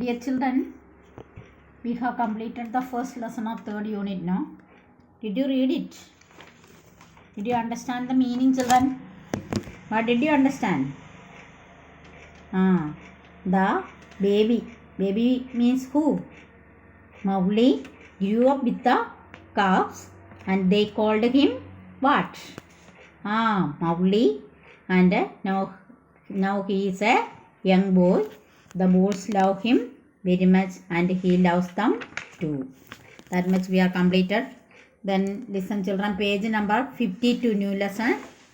Dear children, we have completed the first lesson of third unit now. Did you read it? Did you understand the meaning, children? What did you understand? The baby. Baby means who? Mowgli grew up with the calves and they called him what? Mowgli. And now he is a young boy. The bulls love him very much and he loves them too. That much we are completed. Then listen children, page number 52, new lesson.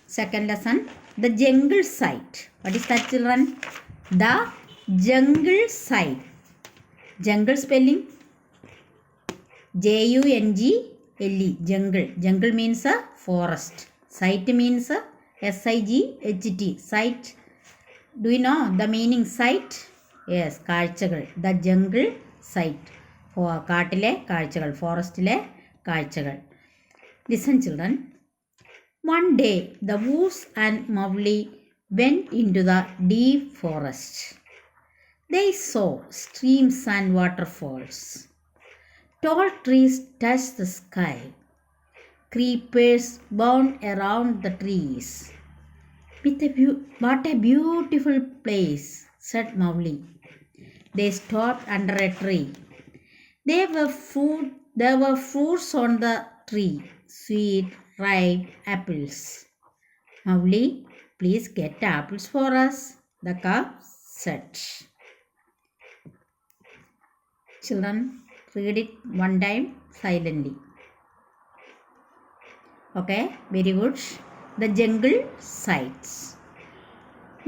Second lesson, the jungle site. What is that children? The jungle site. Jungle spelling Jungle. Jungle. Jungle means a forest. Site means SIGHT. Site. Do you know the meaning site? Yes, കാഴ്ചകൾ. The jungle site. കാട്ടിലെ കാഴ്ചകൾ, ഫോറസ്റ്റിലെ കാഴ്ചകൾ. Listen children. One day the wolves and Mowgli went into the deep forest. They saw streams and waterfalls. Tall trees touched the sky. Creepers bound around the trees. What a beautiful place, said Mowgli. They stopped under a tree. There were fruits on the tree, sweet, ripe apples. Mowgli, please get apples for us, the calf said. Children, read it one time silently. Okay, very good. The jungle sites.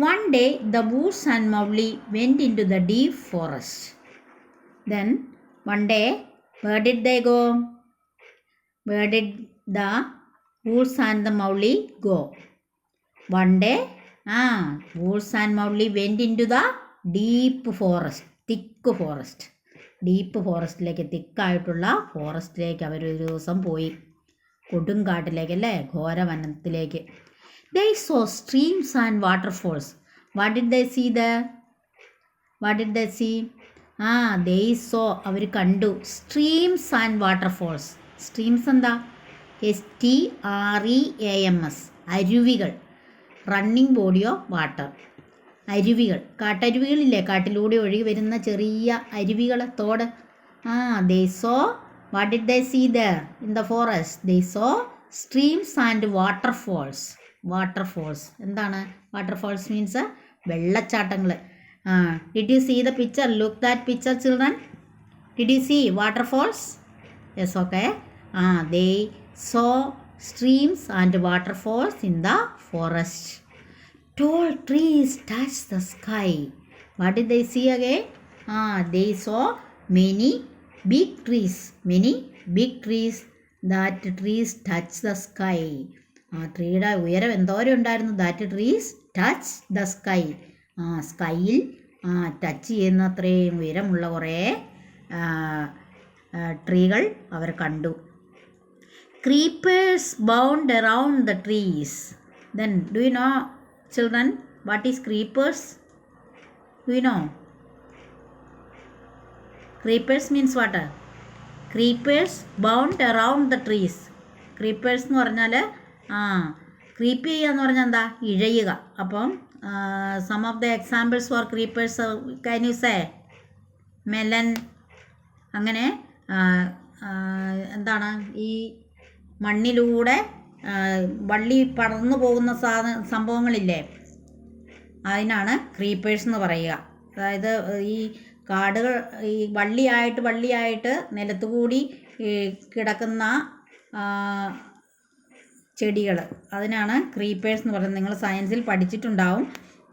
One day the wolves and Mowgli went into the deep forest. Then one day, where did they go? Where did the wolves and the Mowgli go? One day, wolves and Mowgli went into the deep forest, thick forest. Deep ഫോറസ്റ്റിലേക്ക്, തിക്കായിട്ടുള്ള ഫോറസ്റ്റിലേക്ക് അവരൊരു ദിവസം പോയി. കൊടുങ്കാട്ടിലേക്ക് അല്ലേ, ഘോരവനത്തിലേക്ക്. They saw streams and waterfalls. What did they see there? What did they see? They saw, അവർ കണ്ടു, streams and waterfalls. Streams എന്താ? STREAMS, അരുവികൾ. Running body of water. അരുവികൾ, കാട്ടരുവികളില്ലേ, കാട്ടിലൂടെ ഒഴുകി വരുന്ന ചെറിയ അരുവികൾ, തോട്. They saw, what did they see there in the forest? They saw streams and waterfalls. Waterfalls എന്താണ്? Waterfalls means വെള്ളച്ചാട്ടങ്ങൾ. Did you see the picture? Look that picture children. Did you see waterfalls? Yes, okay. They saw streams and waterfalls in the forest. Tall trees touched the sky. What did they see again? They saw many big trees. Many big trees. That trees touched the sky. ട്രീയുടെ ഉയരം എന്തോരം ഉണ്ടായിരുന്നു? That trees touch the sky. സ്കൈയിൽ touch ചെയ്യുന്ന അത്രയും ഉയരമുള്ള കുറേ ട്രീകൾ അവർ കണ്ടു. Creepers bound around the trees. Then do you know children what is creepers? Do you know? Creepers means what? Creepers bound around the trees. Creepers എന്ന് പറഞ്ഞാൽ creep ചെയ്യുക എന്ന് പറഞ്ഞാൽ എന്താ? ഇഴയുക. അപ്പം some of the examples for creepers can you say? Melon, അങ്ങനെ എന്താണ്, ഈ മണ്ണിലൂടെ വള്ളി പടർന്നു പോകുന്ന സംഭവങ്ങളില്ലേ, അതിനാണ് ക്രീപ്പേഴ്സ് എന്ന് പറയുക. അതായത് ഈ കാടുകൾ, ഈ വള്ളിയായിട്ട് നിലത്തുകൂടി കിടക്കുന്ന ചെടികൾ, അതിനാണ് ക്രീപ്പേഴ്സ് എന്ന് പറയുന്നത്. നിങ്ങൾ സയൻസിൽ പഠിച്ചിട്ടുണ്ടാവും.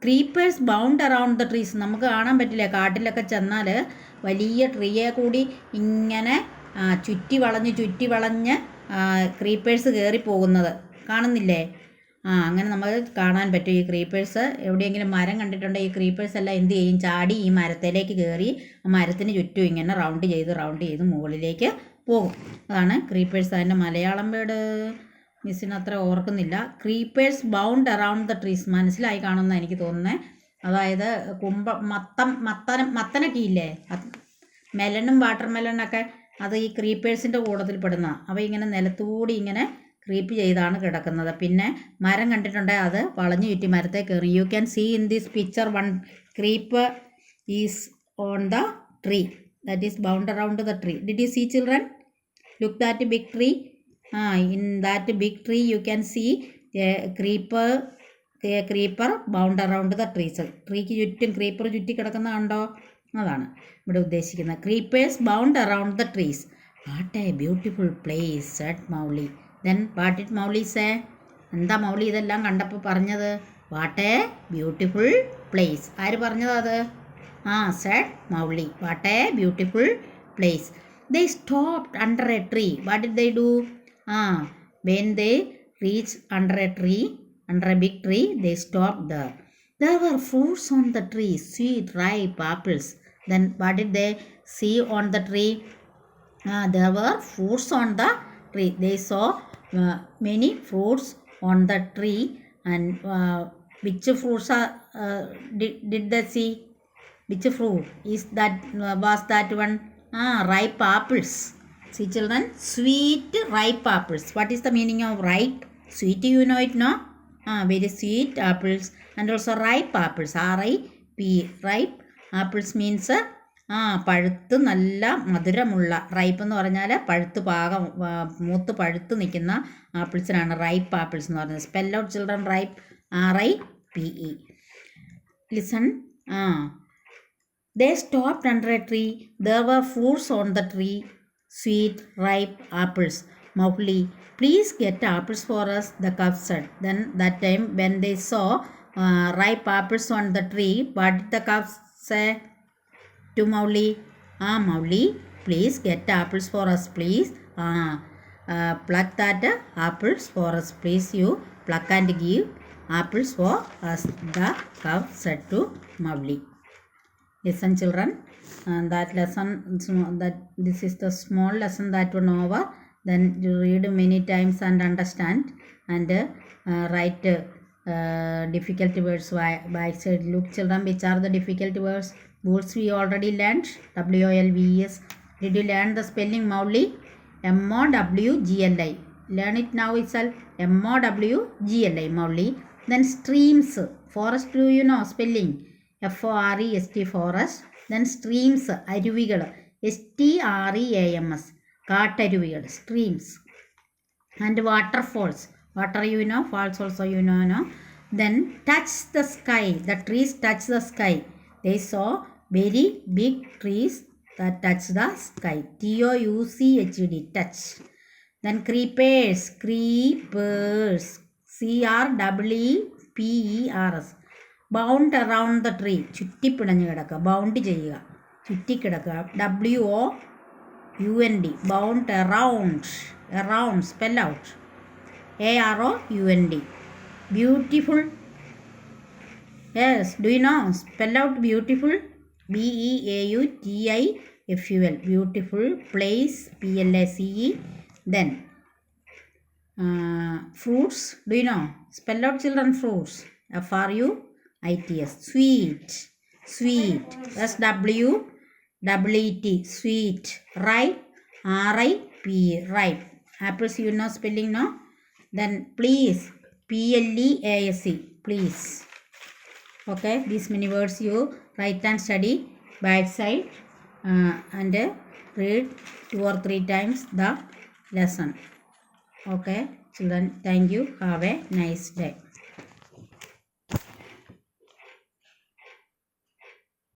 Creepers bound around the trees. നമുക്ക് കാണാൻ പറ്റില്ല, കാട്ടിലൊക്കെ ചെന്നാൽ വലിയ ട്രീയെ കൂടി ഇങ്ങനെ ചുറ്റി വളഞ്ഞ് ക്രീപ്പേഴ്സ് കയറി പോകുന്നത് കാണുന്നില്ലേ? അങ്ങനെ നമുക്ക് കാണാൻ പറ്റും. ഈ ക്രീപ്പേഴ്സ് എവിടെയെങ്കിലും മരം കണ്ടിട്ടുണ്ടെങ്കിൽ ഈ ക്രീപ്പേഴ്സ് എല്ലാം എന്ത് ചെയ്യും? ചാടി ഈ മരത്തിലേക്ക് കയറി ആ മരത്തിന് ചുറ്റും ഇങ്ങനെ റൗണ്ട് ചെയ്ത് മുകളിലേക്ക് പോകും. അതാണ് ക്രീപ്പേഴ്സ്. അതിൻ്റെ മലയാളം വേർഡ് മിസ്സിന് അത്ര ഓർക്കുന്നില്ല. Creepers bound around the trees. മനസ്സിലായി കാണുമെന്ന് എനിക്ക് തോന്നുന്നത്. അതായത് മത്തനൊക്കെ ഇല്ലേ, മെലണും വാട്ടർ മെലണൊക്കെ അത് ഈ ക്രീപ്പേഴ്സിൻ്റെ കൂട്ടത്തിൽ പെടുന്ന. അവ ഇങ്ങനെ നിലത്തുകൂടി ഇങ്ങനെ ക്രീപ്പ് ചെയ്താണ് കിടക്കുന്നത്. പിന്നെ മരം കണ്ടിട്ടുണ്ടെങ്കിൽ അത് വളഞ്ഞു ചുറ്റി മരത്തെ കയറി. You can see in this picture one creep is on the tree, that is bound around the tree. Did you see children? Look that big tree. In that big tree you can see a creeper bound around the trees. ട്രീക്ക് ചുറ്റും creeper ചുറ്റി കിടക്കുന്ന കണ്ടോ? അതാണ് ഇവിടെ ഉദ്ദേശിക്കുന്നത്. Creepers bound around the trees. What a beautiful place said Mowgli. Then what it Mowgli say? എന്താ Mowgli ഇതെല്ലാം കണ്ടപ്പോൾ പറഞ്ഞത്? What a beautiful place. ആര് പറഞ്ഞത് അത്? Said Mowgli. What a beautiful place. They stopped under a tree. What did they do? When they reached under a tree, under a big tree, they stopped there. There were fruits on the tree, sweet, ripe apples. Then what did they see on the tree? There were fruits on the tree. They saw many fruits on the tree. And which fruits did they see? Which fruit is that? Was that one? Ripe apples. See children, sweet ripe apples. What is the meaning of ripe? Sweet, you know it, no? Very sweet apples. And also ripe apples. R-I-P. Ripe apples means പഴുത്ത് നല്ല മധുരമുള്ള. Ripe എന്ന് പറഞ്ഞാൽ പഴുത്ത് മൂത്ത് പഴുത്ത് നിൽക്കുന്ന ആപ്പിൾസിനാണ് ripe apples എന്ന് പറയുന്നത്. Spell out children, ripe. R-I-P-E. Listen. They stopped under a tree. There were fruits on the tree, sweet, ripe apples. Mowgli, please get apples for us, the cub said. Then that time when they saw ripe apples on the tree, what did the cub say to Mowgli? Mowgli, please get apples for us, please. Pluck that apples for us, please. You pluck and give apples for us, the cub said to Mowgli. Listen children, that lesson, that this is the small lesson that one over. Then you read many times and understand, and write difficult words by side. Look children, which are the difficult words? Words we already learned. WOLVES. Did you learn the spelling Mowgli? MOWGLI. Learn it now itself. MOWGLI, Mowgli. Then streams. Forest, do you know spelling? FOREST, forest. Then streams, അരുവികൾ. STREAMS, കാട്ടരുവികൾ, streams. And waterfalls. Water you know, falls also you know, no? Then touch the sky. The trees touch the sky. They saw very big trees that touch the sky. TOUCHD, touch. Then creepers. CREEPERS. Bound around the tree. ചുറ്റിപ്പിണഞ്ഞ് കിടക്കുക, bound ചെയ്യുക, ചുറ്റിക്കിടക്കുക. WOUND, bound around. Spell out. AROUND. Beautiful. Yes, do you know? Spell out beautiful. BEAUTIFUL. Beautiful. Place. PLACE. Then fruits, do you know? Spell out children, fruits. FRUITS. Sweet. SWEET. Sweet. Ripe. RIP. Ripe. Apples you know spelling, no? Then please. PLEASE. Please. Okay, these many words you write and study by side, and read 2 or 3 times the lesson. Okay children, thank you. Have a nice day.